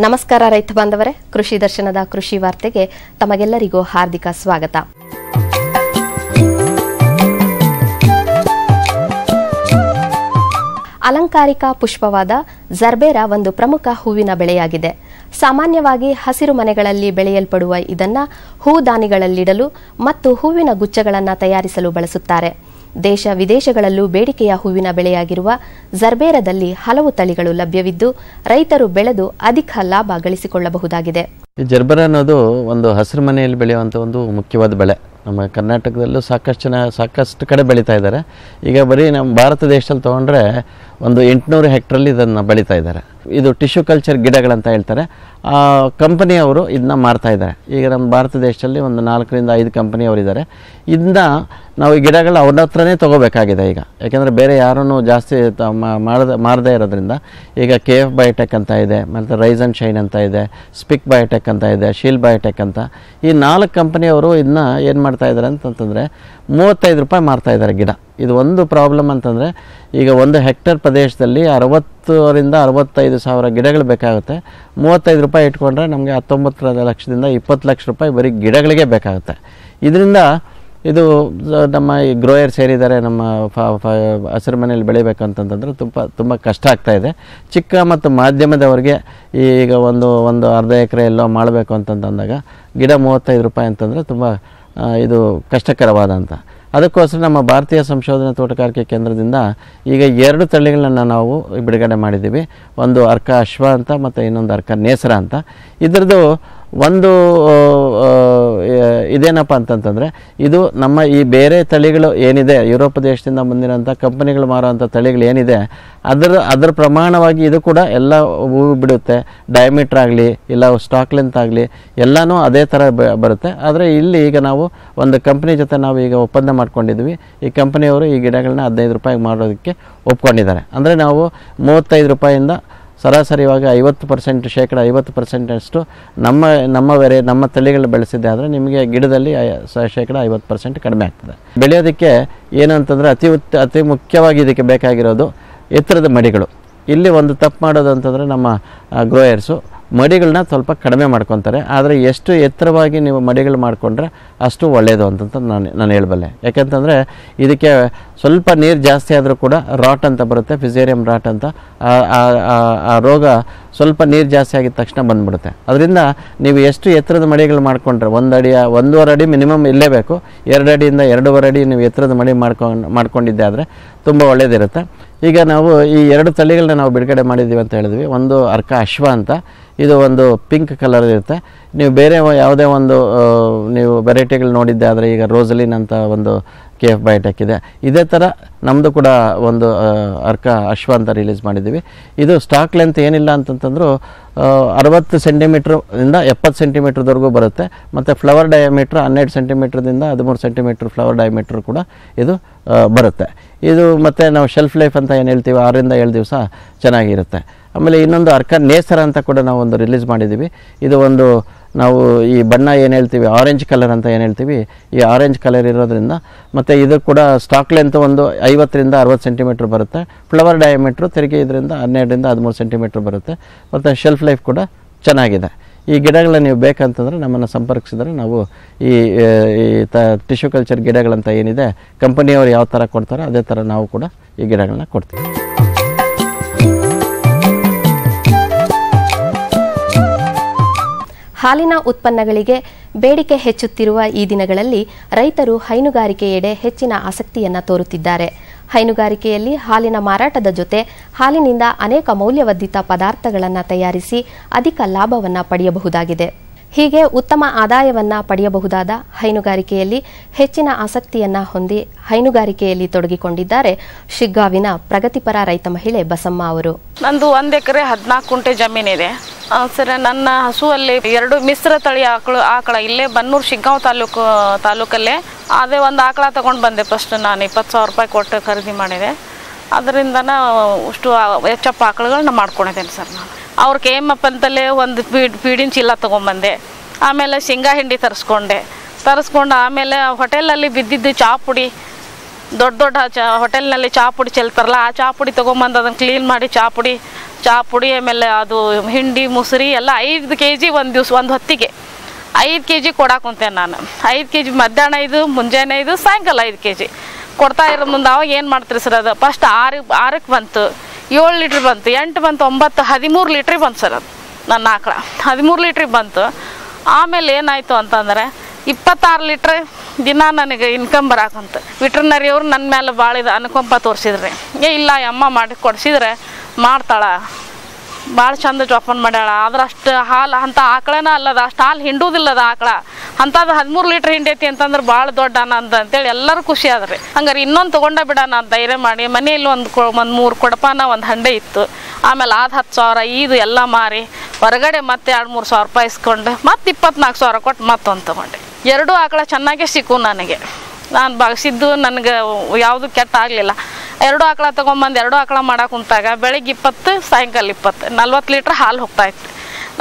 ನಮಸ್ಕಾರ ರೈತ ಬಾಂಧವರೇ, ಕೃಷಿ ದರ್ಶನದ ಕೃಷಿ ವಾರ್ತೆಗೆ ತಮಗೆಲ್ಲರಿಗೂ ಹಾರ್ದಿಕ ಸ್ವಾಗತ. ಅಲಂಕಾರಿಕ ಪುಷ್ಪವಾದ ಜರ್ಬೇರಾ ಒಂದು ಪ್ರಮುಖ ಹೂವಿನ ಬೆಳೆಯಾಗಿದೆ. ಸಾಮಾನ್ಯವಾಗಿ ಹಸಿರು ಮನೆಗಳಲ್ಲಿ ಬೆಳೆಯಲ್ಪಡುವ ಇದನ್ನ ಹೂದಾನಿಗಳಲ್ಲಿಡಲು ಮತ್ತು ಹೂವಿನ ಗುಚ್ಛಗಳನ್ನು ತಯಾರಿಸಲು ಬಳಸುತ್ತಾರೆ. ದೇಶ ವಿದೇಶಗಳಲ್ಲೂ ಬೇಡಿಕೆಯ ಹೂವಿನ ಬೆಳೆಯಾಗಿರುವ ಜರ್ಬೇರದಲ್ಲಿ ಹಲವು ತಳಿಗಳು ಲಭ್ಯವಿದ್ದು ರೈತರು ಬೆಳೆದು ಅಧಿಕ ಲಾಭ ಗಳಿಸಿಕೊಳ್ಳಬಹುದಾಗಿದೆ. ಈ ಜರ್ಬೇರಾ ಅನ್ನೋದು ಒಂದು ಹಸಿರು ಮನೆಯಲ್ಲಿ ಬೆಳೆಯುವಂಥ ಒಂದು ಮುಖ್ಯವಾದ ಬೆಳೆ. ನಮ್ಮ ಕರ್ನಾಟಕದಲ್ಲೂ ಸಾಕಷ್ಟು ಕಡೆ ಬೆಳೀತಾ ಇದ್ದಾರೆ. ಈಗ ಬರೀ ನಮ್ಮ ಭಾರತ ದೇಶದಲ್ಲಿ ತೊಗೊಂಡ್ರೆ ಒಂದು 800 ಹೆಕ್ಟ್ರಲ್ಲಿ ಇದನ್ನು ಬೆಳೀತಾ ಇದ್ದಾರೆ. ಇದು ಟಿಶ್ಯೂ ಕಲ್ಚರ್ ಗಿಡಗಳಂತ ಹೇಳ್ತಾರೆ. ಆ ಕಂಪನಿಯವರು ಇದನ್ನ ಮಾರ್ತಾ ಇದ್ದಾರೆ. ಈಗ ನಮ್ಮ ಭಾರತ ದೇಶದಲ್ಲಿ ಒಂದು 4 ರಿಂದ 5 ಕಂಪನಿಯವರಿದ್ದಾರೆ. ಇದನ್ನ ನಾವು ಈ ಗಿಡಗಳು ಅವ್ರ ಹತ್ರನೇ ತೊಗೋಬೇಕಾಗಿದೆ ಈಗ. ಯಾಕೆಂದರೆ ಬೇರೆ ಯಾರೂ ಜಾಸ್ತಿ ಮಾರದೇ ಇರೋದ್ರಿಂದ ಈಗ KF ಬಯೋಟೆಕ್ ಅಂತ ಇದೆ, ಮತ್ತು ರೈಸ್ ಆ್ಯಂಡ್ ಶೈನ್ ಅಂತ ಇದೆ, ಸ್ಪಿಕ್ ಬಯೋಟೆಕ್ ಅಂತ ಇದೆ, ಶೀಲ್ ಬಯೋಟೆಕ್ ಅಂತ. ಈ 4 ಕಂಪನಿಯವರು ಇದನ್ನ ಏನು ಮಾಡ್ತಾ ಇದ್ದಾರೆ ಅಂತಂತಂದರೆ 35 ರೂಪಾಯಿ ಮಾರ್ತಾ ಇದ್ದಾರೆ ಗಿಡ. ಇದು ಒಂದು ಪ್ರಾಬ್ಲಮ್ ಅಂತಂದರೆ, ಈಗ 1 ಹೆಕ್ಟೇರ್ ಪ್ರದೇಶದಲ್ಲಿ 60 ರಿಂದ 65 ಸಾವಿರ ಗಿಡಗಳು ಬೇಕಾಗುತ್ತೆ. 35 ರೂಪಾಯಿ ಇಟ್ಕೊಂಡ್ರೆ ನಮಗೆ 19 ಲಕ್ಷದಿಂದ 20 ಲಕ್ಷ ರೂಪಾಯಿ ಬರೀ ಗಿಡಗಳಿಗೆ ಬೇಕಾಗುತ್ತೆ. ಇದರಿಂದ ಇದು ನಮ್ಮ ಈ ಗ್ರೋಯರ್ ಸೇರಿದ್ದಾರೆ. ನಮ್ಮ ಹಸಿರು ಮನೆಯಲ್ಲಿ ಬೆಳಿಬೇಕಂತಂತಂದ್ರೆ ತುಂಬ ಕಷ್ಟ ಆಗ್ತಾ ಇದೆ. ಚಿಕ್ಕ ಮತ್ತು ಮಾಧ್ಯಮದವರಿಗೆ ಈಗ ಒಂದು ಅರ್ಧ ಎಕರೆ ಎಲ್ಲೋ ಮಾಡಬೇಕು ಅಂತಂದಾಗ ಗಿಡ 35 ರೂಪಾಯಿ ಅಂತಂದರೆ ತುಂಬ ಇದು ಕಷ್ಟಕರವಾದಂಥ. ಅದಕ್ಕೋಸ್ಕರ ನಮ್ಮ ಭಾರತೀಯ ಸಂಶೋಧನಾ ತೋಟಗಾರಿಕೆ ಕೇಂದ್ರದಿಂದ ಈಗ 2 ತಳಿಗಳನ್ನು ನಾವು ಬಿಡುಗಡೆ ಮಾಡಿದ್ದೀವಿ. ಒಂದು ಅರ್ಕ ಅಶ್ವ ಅಂತ ಮತ್ತು ಇನ್ನೊಂದು ಅರ್ಕ ನೇಸರ ಅಂತ. ಇದರದ್ದು ಒಂದು ಇದೇನಪ್ಪ ಅಂತಂತಂದರೆ, ಇದು ನಮ್ಮ ಈ ಬೇರೆ ತಳಿಗಳು ಏನಿದೆ, ಯುರೋಪ್ ದೇಶದಿಂದ ಬಂದಿರೋಂಥ ಕಂಪನಿಗಳು ಮಾರುವಂಥ ತಳಿಗಳು ಏನಿದೆ ಅದರ ಪ್ರಮಾಣವಾಗಿ ಇದು ಕೂಡ ಎಲ್ಲ ಹೂವು ಬಿಡುತ್ತೆ. ಡಯಾಮೀಟ್ರ್ ಆಗಲಿ ಇಲ್ಲ ಸ್ಟಾಕ್ ಲೆಂತ್ ಆಗಲಿ ಎಲ್ಲನೂ ಅದೇ ಥರ ಬರುತ್ತೆ. ಆದರೆ ಇಲ್ಲಿ ಈಗ ನಾವು ಒಂದು ಕಂಪ್ನಿ ಜೊತೆ ನಾವು ಈಗ ಒಪ್ಪಂದ ಮಾಡ್ಕೊಂಡಿದ್ವಿ. ಈ ಕಂಪನಿಯವರು ಈ ಗಿಡಗಳನ್ನ 15 ರೂಪಾಯಿಗೆ ಮಾಡೋದಕ್ಕೆ ಒಪ್ಕೊಂಡಿದ್ದಾರೆ. ಅಂದರೆ ನಾವು 35 ರೂಪಾಯಿಂದ ಸರಾಸರಿಯಾಗಿ 50% ಶೇಕಡ 50% ನಮ್ಮ ತಳಿಗಳು ಬೆಳೆಸಿದ್ದೆ ಆದರೆ ನಿಮಗೆ ಗಿಡದಲ್ಲಿ ಶೇಕಡ 50% ಕಡಿಮೆ ಆಗ್ತದೆ. ಬೆಳೆಯೋದಕ್ಕೆ ಏನು ಅಂತಂದರೆ ಅತಿ ಮುಖ್ಯವಾಗಿ ಇದಕ್ಕೆ ಬೇಕಾಗಿರೋದು ಎತ್ತರದ ಮಡಿಗಳು. ಇಲ್ಲಿ ಒಂದು ತಪ್ಪು ಮಾಡೋದು ಅಂತಂದರೆ ನಮ್ಮ ಗ್ರೋಯರ್ಸು ಮಡಿಗಳನ್ನ ಸ್ವಲ್ಪ ಕಡಿಮೆ ಮಾಡ್ಕೊತಾರೆ. ಆದರೆ ಎಷ್ಟು ಎತ್ತರವಾಗಿ ನೀವು ಮಡಿಗಳು ಮಾಡಿಕೊಂಡ್ರೆ ಅಷ್ಟು ಒಳ್ಳೆಯದು ಅಂತಂತ ನಾನು ಹೇಳಬಲ್ಲೆ. ಯಾಕೆಂತಂದರೆ ಇದಕ್ಕೆ ಸ್ವಲ್ಪ ನೀರು ಜಾಸ್ತಿ ಆದರೂ ಕೂಡ ರಾಟ್ ಅಂತ ಬರುತ್ತೆ, ಫಿಸೇರಿಯಂ ರಾಟ್ ಅಂತ. ಆ ರೋಗ ಸ್ವಲ್ಪ ನೀರು ಜಾಸ್ತಿ ಆಗಿದ ತಕ್ಷಣ ಬಂದುಬಿಡುತ್ತೆ. ಅದರಿಂದ ನೀವು ಎಷ್ಟು ಎತ್ತರದ ಮಡಿಗಳು ಮಾಡಿಕೊಂಡ್ರೆ 1 ಅಡಿ 1.5 ಅಡಿ ಮಿನಿಮಮ್ ಇರಲೇಬೇಕು. 2 ಅಡಿಯಿಂದ 2.5 ಅಡಿ ನೀವು ಎತ್ತರದ ಮಡಿ ಮಾಡ್ಕೊಂಡಿದ್ದೆ ಆದರೆ ತುಂಬ ಒಳ್ಳೆಯದಿರುತ್ತೆ. ಈಗ ನಾವು ಈ 2 ತಳಿಗಳನ್ನ ನಾವು ಬಿಡುಗಡೆ ಮಾಡಿದ್ದೀವಿ ಅಂತ ಹೇಳಿದ್ವಿ. ಒಂದು ಅರ್ಕ ಅಶ್ವ ಅಂತ, ಇದು ಒಂದು ಪಿಂಕ್ ಕಲರ್ ಇರುತ್ತೆ. ನೀವು ಬೇರೆ ಯಾವುದೇ ಒಂದು ನೀವು ವೆರೈಟಿಗಳು ನೋಡಿದ್ದೆ ಆದರೆ ಈಗ ರೋಸಲಿನ್ ಅಂತ ಒಂದು KF ಬಯೋಟೆಕ್ ಇದೆ. ಇದೇ ಥರ ನಮ್ಮದು ಕೂಡ ಒಂದು ಅರ್ಕ ಅಶ್ವ ಅಂತ ರಿಲೀಸ್ ಮಾಡಿದ್ದೀವಿ. ಇದು ಸ್ಟಾಕ್ ಲೆಂತ್ ಏನಿಲ್ಲ ಅಂತಂತಂದರೂ 60 ಸೆಂಟಿಮೀಟ್ರಿಂದ 70 ಸೆಂಟಿಮೀಟ್ರ್ವರೆಗೂ ಬರುತ್ತೆ. ಮತ್ತು flower diameter 12 ಸೆಂಟಿಮೀಟ್ರದಿಂದ 13 centimetre flower diameter ಕೂಡ ಇದು ಬರುತ್ತೆ. ಇದು ಮತ್ತು ನಾವು ಶೆಲ್ಫ್ ಲೈಫ್ ಅಂತ ಏನು ಹೇಳ್ತೀವಿ 6 ರಿಂದ 7 ದಿವಸ ಚೆನ್ನಾಗಿರುತ್ತೆ. ಆಮೇಲೆ ಇನ್ನೊಂದು ಅರ್ಕ ನೇಸರ ಅಂತ ಕೂಡ ನಾವು ಒಂದು ರಿಲೀಸ್ ಮಾಡಿದ್ದೀವಿ. ಇದು ಒಂದು ನಾವು ಈ ಬಣ್ಣ ಏನು ಹೇಳ್ತೀವಿ ಆರೆಂಜ್ ಕಲರ್ ಅಂತ ಏನು ಹೇಳ್ತೀವಿ, ಈ ಆರೆಂಜ್ ಕಲರ್ ಇರೋದ್ರಿಂದ ಮತ್ತು ಇದು ಕೂಡ ಸ್ಟಾಕ್ ಲೆಂತ್ ಒಂದು 50 ರಿಂದ 60 ಸೆಂಟಿಮೀಟ್ರ್ ಬರುತ್ತೆ. ಫ್ಲವರ್ ಡಯಾಮೀಟ್ರು ತಿರುಗಿ ಇದರಿಂದ 12 ರಿಂದ 13 ಸೆಂಟಿಮೀಟ್ರ್ ಬರುತ್ತೆ. ಮತ್ತು ಶೆಲ್ಫ್ ಲೈಫ್ ಕೂಡ ಚೆನ್ನಾಗಿದೆ. ಈ ಗಿಡಗಳನ್ನ ನೀವು ಬೇಕಂತಂದರೆ ನಮ್ಮನ್ನು ಸಂಪರ್ಕಿಸಿದ್ರೆ ನಾವು ಈ ಟಿಶ್ಯೂ ಕಲ್ಚರ್ ಗಿಡಗಳಂತ ಏನಿದೆ ಕಂಪನಿಯವರು ಯಾವ ಥರ ಕೊಡ್ತಾರೋ ಅದೇ ಥರ ನಾವು ಕೂಡ ಈ ಗಿಡಗಳನ್ನ ಕೊಡ್ತೀವಿ. ಹಾಲಿನ ಉತ್ಪನ್ನಗಳಿಗೆ ಬೇಡಿಕೆ ಹೆಚ್ಚುತ್ತಿರುವ ಈ ದಿನಗಳಲ್ಲಿ ರೈತರು ಹೈನುಗಾರಿಕೆಯೆಡೆ ಹೆಚ್ಚಿನ ಆಸಕ್ತಿಯನ್ನ ತೋರುತ್ತಿದ್ದಾರೆ. ಹೈನುಗಾರಿಕೆಯಲ್ಲಿ ಹಾಲಿನ ಮಾರಾಟದ ಜೊತೆ ಹಾಲಿನಿಂದ ಅನೇಕ ಮೌಲ್ಯವರ್ಧಿತ ಪದಾರ್ಥಗಳನ್ನು ತಯಾರಿಸಿ ಅಧಿಕ ಲಾಭವನ್ನು ಪಡೆಯಬಹುದಾಗಿದೆ. ಹೀಗೆ ಉತ್ತಮ ಆದಾಯವನ್ನ ಪಡೆಯಬಹುದಾದ ಹೈನುಗಾರಿಕೆಯಲ್ಲಿ ಹೆಚ್ಚಿನ ಆಸಕ್ತಿಯನ್ನ ಹೊಂದಿ ಹೈನುಗಾರಿಕೆಯಲ್ಲಿ ತೊಡಗಿಕೊಂಡಿದ್ದಾರೆ ಶಿಗ್ಗಾವಿನ ಪ್ರಗತಿಪರ ರೈತ ಮಹಿಳೆ ಬಸಮ್ಮ ಅವರು. ನಂದು 1 ಎಕರೆ 14 ಕುಂಟೆ ಜಮೀನಿದೆ ಸರ್. ನನ್ನ ಹಸುವಲ್ಲಿ 2 ಮಿಶ್ರ ತಳಿ ಆಕಳ ಇಲ್ಲೇ ಬನ್ನೂರು ಶಿಗ್ಗಾಂವ್ ತಾಲೂಕಲ್ಲೇ ಅದೇ ಒಂದು ಆಕಳ ತಗೊಂಡು ಬಂದೆ. ಫಸ್ಟ್ ನಾನು 20,000 ರೂಪಾಯಿ ಕೊಟ್ಟು ಖರೀದಿ ಮಾಡಿದೆ. ಅದರಿಂದ ಅಷ್ಟು ಹೆಚ್ಚಪ್ಪ ಆಕಳುಗಳನ್ನ ಮಾಡ್ಕೊಂಡಿದ್ದೇನೆ ಸರ್. ನಾನು ಅವ್ರ KMF ಅಂತಲೇ ಒಂದು ಫೀಡಿನ ಚೀಲ ತೊಗೊಂಬಂದೆ. ಆಮೇಲೆ ಶೇಂಗಾ ಹಿಂಡಿ ತರಿಸ್ಕೊಂಡು ಆಮೇಲೆ ಹೋಟೆಲಲ್ಲಿ ಬಿದ್ದಿದ್ದು ಚಹಾ ಪುಡಿ ದೊಡ್ಡ ಹೋಟೆಲ್ನಲ್ಲಿ ಚಹಾ ಪುಡಿ ಚೆಲ್ತಾರಲ್ಲ, ಆ ಚಹಾ ಪುಡಿ ತೊಗೊಂಬಂದು ಅದನ್ನು ಕ್ಲೀನ್ ಮಾಡಿ ಚಹಾ ಪುಡಿ ಚಹಾ ಪುಡಿ, ಆಮೇಲೆ ಅದು ಹಿಂಡಿ ಮೊಸರಿ ಎಲ್ಲ 5 kg ಒಂದು ದಿವ್ಸ ಒಂದು ಹೊತ್ತಿಗೆ 5 kg ಕೊಡಾಕುಂತೇನೆ ನಾನು. 5 kg ಮಧ್ಯಾಹ್ನ 5, ಮುಂಜಾನೆ 5, ಸಾಯಂಕಾಲ 5 kg ಕೊಡ್ತಾ ಇರೋ ಮುಂದೆ ಅವಾಗ ಏನು ಮಾಡ್ತೀರಿ ಸರ್, ಅದು ಫಸ್ಟ್ 6ಕ್ಕೆ ಬಂತು, 7 ಲೀಟ್ರ್ ಬಂತು, 8 ಬಂತು, 9, 13 ಲೀಟ್ರಿಗೆ ಬಂತು ಸರ್. ಅದು ನನ್ನ ಆಕಳ 13 ಲೀಟ್ರಿಗೆ ಬಂತು. ಆಮೇಲೆ ಏನಾಯಿತು ಅಂತಂದರೆ 26 ಲೀಟ್ರ್ ದಿನ ನನಗೆ ಇನ್ಕಮ್ ಬರಾಕಂತ. ವೆಟ್ರನರಿ ಅವ್ರು ನನ್ನ ಮೇಲೆ ಭಾಳ ಇದು ಅನುಕಂಪ ತೋರಿಸಿದ್ರಿ. ಇಲ್ಲ ಅಮ್ಮ ಮಾಡಿ ಕೊಡಿಸಿದ್ರೆ ಮಾಡ್ತಾಳ, ಭಾಳ ಚಂದ ಜೋಪಾನ ಮಾಡ್ಯಾಳ, ಆದ್ರೆ ಅಷ್ಟು ಹಾಲು ಅಂಥ ಆಕಳನ ಅಲ್ಲದ, ಅಷ್ಟು ಹಾಲು ಹಿಂಡುವುದಿಲ್ಲದ ಆಕಳ ಅಂಥದ್ದು 13 ಲೀಟ್ರ್ ಹಿಂಡೈತಿ ಅಂತಂದ್ರೆ ಭಾಳ ದೊಡ್ಡ ಆನಂದ ಅಂತೇಳಿ ಎಲ್ಲರೂ ಖುಷಿ ಆದ್ರಿ. ಹಂಗಾರೆ ಇನ್ನೊಂದು ತೊಗೊಂಡ ಬಿಡೋಣ ಅಂತ ಧೈರ್ಯ ಮಾಡಿ ಮನೆಯಲ್ಲಿ ಒಂದು 3 ಕೊಡಪಾನ ಒಂದು ಹಂಡೆ ಇತ್ತು. ಆಮೇಲೆ 10,000 ಇದು ಎಲ್ಲ ಮಾರಿ ಹೊರಗಡೆ ಮತ್ತೆ 2-3 ಸಾವಿರ ರೂಪಾಯಿ ಇಸ್ಕೊಂಡು ಮತ್ತೆ 24,000 ಕೊಟ್ಟು ಮತ್ತೊಂದು ತೊಗೊಂಡೆ. 2 ಆಕಳ ಚೆನ್ನಾಗೇ ಸಿಕ್ಕು ನನಗೆ. ನಾನು ಬಗ್ಸಿದ್ದು ನನಗೆ ಯಾವುದು ಕೆಟ್ಟ ಆಗಲಿಲ್ಲ. 2 ಆಕಳ ತೊಗೊಂಬಂದು 2 ಆಕಳ ಮಾಡಕ್ಕೆ ಕುಂತಾಗ ಬೆಳಿಗ್ಗೆ 20, ಸಾಯಂಕಾಲ 20, 40 ಲೀಟ್ರ್ ಹಾಲು ಹೋಗ್ತಾಯಿತ್ತು.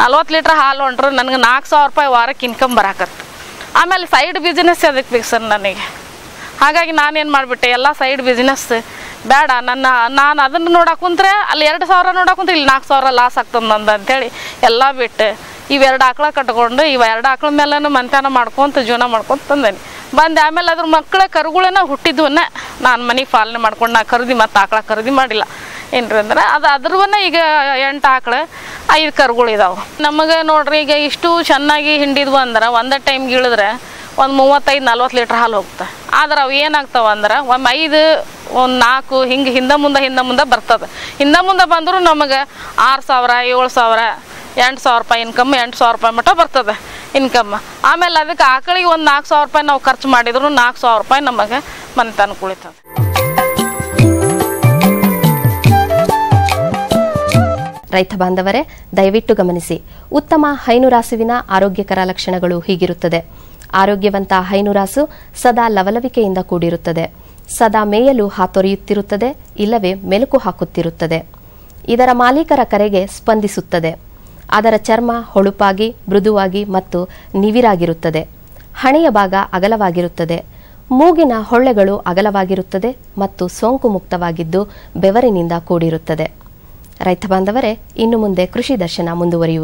40 ಲೀಟ್ರ್ ಹಾಲು ಹೊಂಟ್ರೆ ನನಗೆ 4,000 ರೂಪಾಯಿ ವಾರಕ್ಕೆ ಇನ್ಕಮ್ ಬರಾಕತ್ತು. ಆಮೇಲೆ ಸೈಡ್ ಬಿಸ್ನೆಸ್ ಅದಕ್ಕೆ ಬೇಕು ಸರ್ ನನಗೆ. ಹಾಗಾಗಿ ನಾನೇನು ಮಾಡಿಬಿಟ್ಟೆ, ಎಲ್ಲ ಸೈಡ್ ಬಿಸ್ನೆಸ್ ಬೇಡ, ನಾನು ಅದನ್ನು ನೋಡಕ್ಕೆ ಕುಂತ್ರೆ ಅಲ್ಲಿ 2,000 ನೋಡಕ್ಕೆ ಕುಂತ್ರೆ ಇಲ್ಲಿ 4,000 ಲಾಸ್ ಆಗ್ತದೆ ನಂದು ಅಂತೇಳಿ ಎಲ್ಲ ಬಿಟ್ಟು ಇವೆರಡು ಆಕಳ ಕಟ್ಕೊಂಡು ಇವು 2 ಆಕಳ ಮೇಲೂ ಮಂತ್ಯಾನ ಮಾಡ್ಕೊತ ಜೀವನ ಮಾಡ್ಕೊತ ತಂದೇನಿ ಬಂದೆ. ಆಮೇಲೆ ಅದ್ರ ಮಕ್ಕಳ ಕರುಗಳನ್ನ ಹುಟ್ಟಿದ್ವನ್ನ ನಾನು ಮನೆಗೆ ಪಾಲನೆ ಮಾಡ್ಕೊಂಡು ನಾ ಖರೀದಿ ಮತ್ತು ಆಕಳ ಖರೀದಿ ಮಾಡಿಲ್ಲ. ಏನ್ರಿ ಅಂದ್ರೆ ಅದು ಅದ್ರವನ್ನ ಈಗ 8 ಆಕಳ 5 ಕರುಗಳು ಇದಾವೆ ನಮಗೆ. ನೋಡ್ರಿ ಈಗ ಇಷ್ಟು ಚೆನ್ನಾಗಿ ಹಿಂಡಿದ್ವು ಅಂದ್ರೆ ಒಂದೇ ಟೈಮ್ಗೆ ಇಳಿದ್ರೆ ಒಂದು 35-40 ಲೀಟ್ರ್ ಹಾಲು ಹೋಗ್ತದೆ. ಆದ್ರೆ ಅವು ಏನಾಗ್ತಾವ ಅಂದ್ರೆ 5, 4 ಹಿಂಗೆ ಹಿಂದೆ ಮುಂದೆ ಬರ್ತದೆ. ಹಿಂದೆ ಮುಂದೆ ಬಂದರೂ ನಮಗೆ 6,000, 7,000, 8,000 ರೂಪಾಯಿ ಇನ್ಕಮ್, 8,000 ರೂಪಾಯಿ ಮಟ್ಟ ಬರ್ತದೆ ಇನ್ಕಮ್. ಆಮೇಲೆ ಅದಕ್ಕೆ ಆಕಳಿಗೆ ಒಂದು 4,000 ರೂಪಾಯಿ ನಾವು ಖರ್ಚು ಮಾಡಿದ್ರು 4,000 ರೂಪಾಯಿ ನಮಗೆ ಮನೆತನ ಕುಳಿತದೆ. ರೈತ ಬಾಂಧವರೇ, ದಯವಿಟ್ಟು ಗಮನಿಸಿ, ಉತ್ತಮ ಹೈನುರಾಸುವಿನ ಆರೋಗ್ಯಕರ ಲಕ್ಷಣಗಳು ಹೀಗಿರುತ್ತದೆ. ಆರೋಗ್ಯವಂತ ಹೈನುರಾಸು ಸದಾ ಲವಲವಿಕೆಯಿಂದ ಕೂಡಿರುತ್ತದೆ, ಸದಾ ಮೇಯಲು ಹಾತೊರೆಯುತ್ತಿರುತ್ತದೆ, ಇಲ್ಲವೇ ಮೆಲುಕು ಹಾಕುತ್ತಿರುತ್ತದೆ. ಇದರ ಮಾಲೀಕರ ಕರೆಗೆ ಸ್ಪಂದಿಸುತ್ತದೆ. ಅದರ ಚರ್ಮ ಹೊಳುಪಾಗಿ, ಮೃದುವಾಗಿ ಮತ್ತು ನಿವಿರಾಗಿರುತ್ತದೆ. ಹಣೆಯ ಭಾಗ ಅಗಲವಾಗಿರುತ್ತದೆ. ಮೂಗಿನ ಹೊಳ್ಳೆಗಳು ಅಗಲವಾಗಿರುತ್ತದೆ ಮತ್ತು ಸೋಂಕು ಮುಕ್ತವಾಗಿದ್ದು ಬೆವರಿನಿಂದ ಕೂಡಿರುತ್ತದೆ. ರೈತ ಬಾಂಧವರೇ, ಇನ್ನು ಮುಂದೆ ಕೃಷಿ ದರ್ಶನ ಮುಂದುವರಿಯುವುದು.